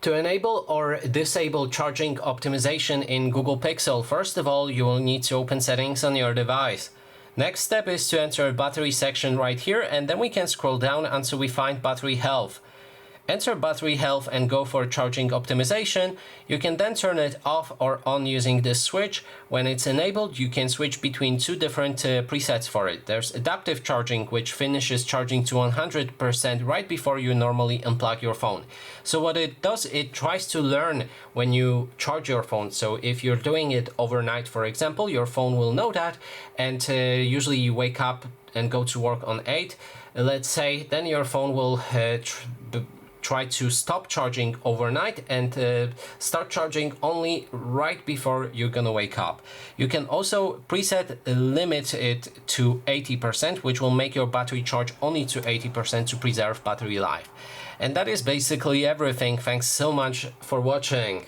To enable or disable charging optimization in Google Pixel, first of all, you will need to open settings on your device. Next step is to enter battery section right here, and then we can scroll down until we find battery health. Enter battery health and go for charging optimization. You can then turn it off or on using this switch. When it's enabled, you can switch between two different presets for it. There's adaptive charging, which finishes charging to 100% right before you normally unplug your phone. So what it does, it tries to learn when you charge your phone. So if you're doing it overnight, for example, your phone will know that, and usually you wake up and go to work on 8, let's say, then your phone will try to stop charging overnight and start charging only right before you're gonna wake up. You can also preset limit it to 80%, which will make your battery charge only to 80% to preserve battery life. And that is basically everything. Thanks so much for watching.